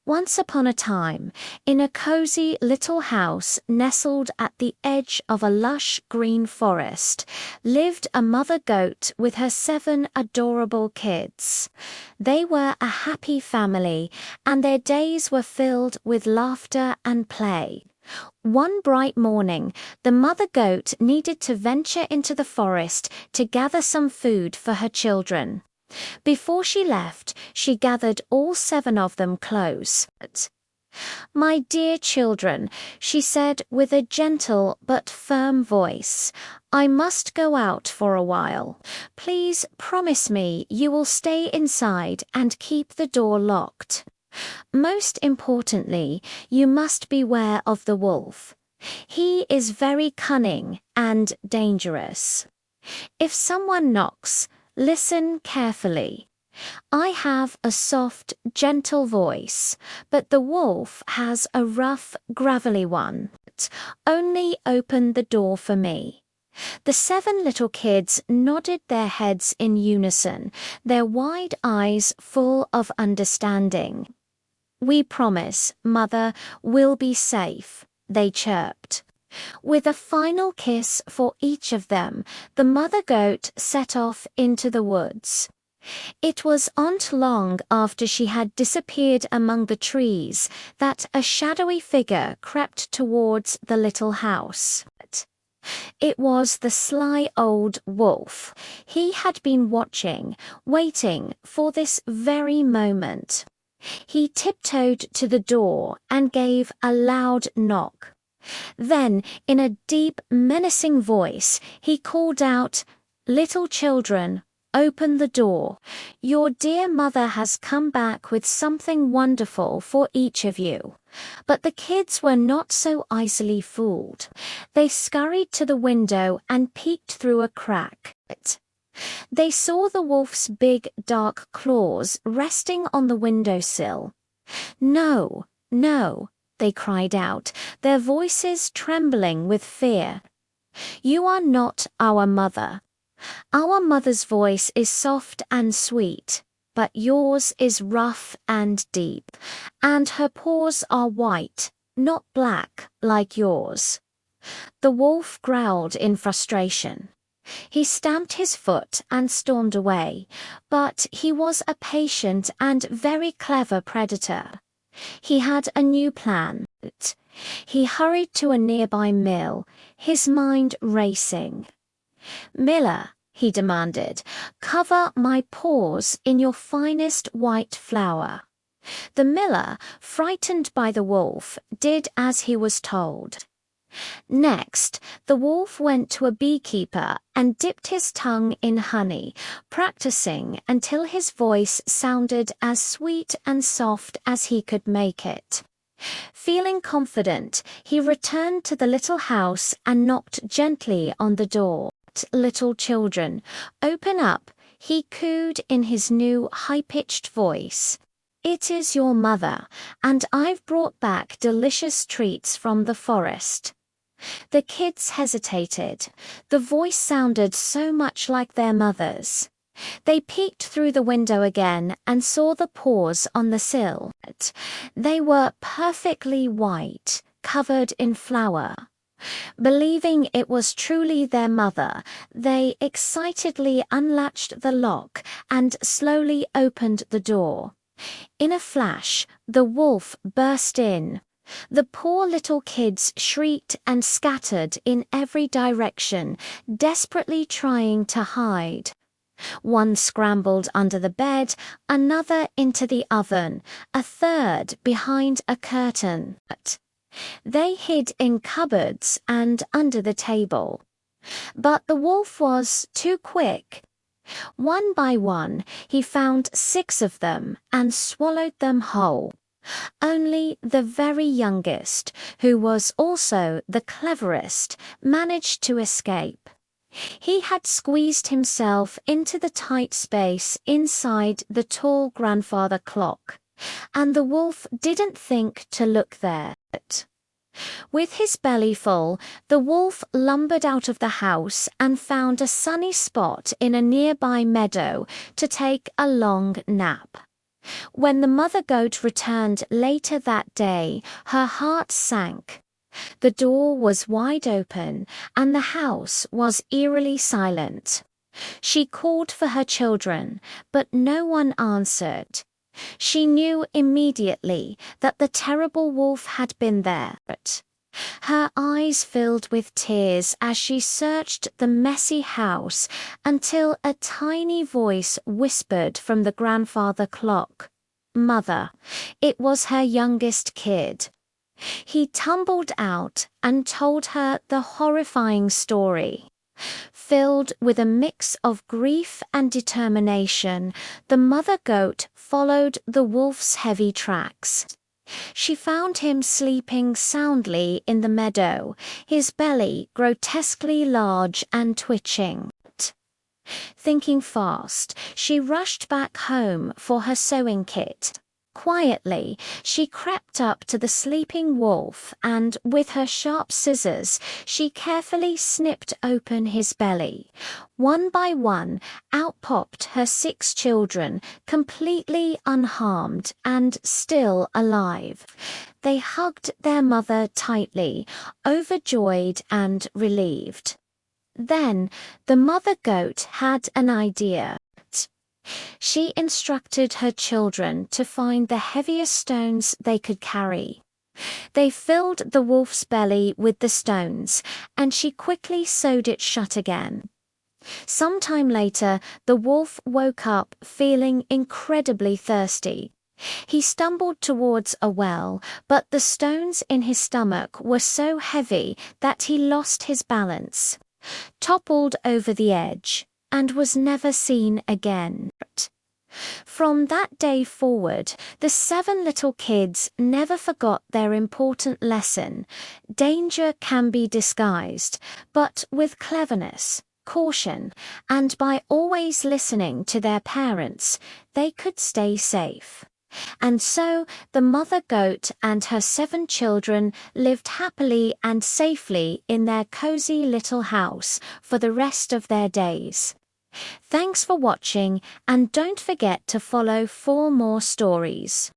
Once upon a time, in a cozy little house nestled at the edge of a lush green forest, lived a mother goat with her 7 adorable kids. They were a happy family, and their days were filled with laughter and play. One bright morning, the mother goat needed to venture into the forest to gather some food for her children. Before she left, she gathered all 7 of them close. "My dear children," she said with a gentle but firm voice, "I must go out for a while. Please promise me you will stay inside and keep the door locked. Most importantly, you must beware of the wolf. He is very cunning and dangerous. If someone knocks, listen carefully. I have a soft, gentle voice, but the wolf has a rough, gravelly one. Only open the door for me." The 7 little kids nodded their heads in unison, their wide eyes full of understanding. "We promise, Mother, we'll be safe," they chirped. With a final kiss for each of them, the mother goat set off into the woods. It was not long after she had disappeared among the trees that a shadowy figure crept towards the little house. It was the sly old wolf. He had been watching, waiting for this very moment. He tiptoed to the door and gave a loud knock. Then, in a deep, menacing voice, he called out, "Little children, open the door. Your dear mother has come back with something wonderful for each of you." But the kids were not so easily fooled. They scurried to the window and peeked through a crack. They saw the wolf's big, dark claws resting on the windowsill. "No, no," they cried out, their voices trembling with fear. "You are not our mother. Our mother's voice is soft and sweet, but yours is rough and deep, and her paws are white, not black like yours." The wolf growled in frustration. He stamped his foot and stormed away, but he was a patient and very clever predator. He had a new plan. He hurried to a nearby mill, his mind racing. "Miller," he demanded, "cover my paws in your finest white flour." The miller, frightened by the wolf, did as he was told. Next, the wolf went to a beekeeper and dipped his tongue in honey, practicing until his voice sounded as sweet and soft as he could make it. Feeling confident, he returned to the little house and knocked gently on the door. "Little children, open up," he cooed in his new high-pitched voice. "It is your mother, and I've brought back delicious treats from the forest." The kids hesitated. The voice sounded so much like their mother's. They peeked through the window again and saw the paws on the sill. They were perfectly white, covered in flour. Believing it was truly their mother, they excitedly unlatched the lock and slowly opened the door. In a flash, the wolf burst in. The poor little kids shrieked and scattered in every direction, desperately trying to hide. One scrambled under the bed, another into the oven, a third behind a curtain. They hid in cupboards and under the table. But the wolf was too quick. One by one, he found 6 of them and swallowed them whole. Only the very youngest, who was also the cleverest, managed to escape. He had squeezed himself into the tight space inside the tall grandfather clock, and the wolf didn't think to look there. With his belly full, the wolf lumbered out of the house and found a sunny spot in a nearby meadow to take a long nap. When the mother goat returned later that day, her heart sank. The door was wide open, and the house was eerily silent. She called for her children, but no one answered. She knew immediately that the terrible wolf had been there. Her eyes filled with tears as she searched the messy house until a tiny voice whispered from the grandfather clock, "Mother." It was her youngest kid. He tumbled out and told her the horrifying story. Filled with a mix of grief and determination, the mother goat followed the wolf's heavy tracks. She found him sleeping soundly in the meadow, his belly grotesquely large and twitching. Thinking fast, she rushed back home for her sewing kit. Quietly, she crept up to the sleeping wolf and, with her sharp scissors, she carefully snipped open his belly. One by one, out popped her 6 children, completely unharmed and still alive. They hugged their mother tightly, overjoyed and relieved. Then, the mother goat had an idea. She instructed her children to find the heaviest stones they could carry. They filled the wolf's belly with the stones, and she quickly sewed it shut again. Sometime later, the wolf woke up feeling incredibly thirsty. He stumbled towards a well, but the stones in his stomach were so heavy that he lost his balance, toppled over the edge, and was never seen again. From that day forward, the 7 little kids never forgot their important lesson. Danger can be disguised, but with cleverness, caution, and by always listening to their parents, they could stay safe. And so the mother goat and her 7 children lived happily and safely in their cozy little house for the rest of their days. Thanks for watching, and don't forget to follow for more stories.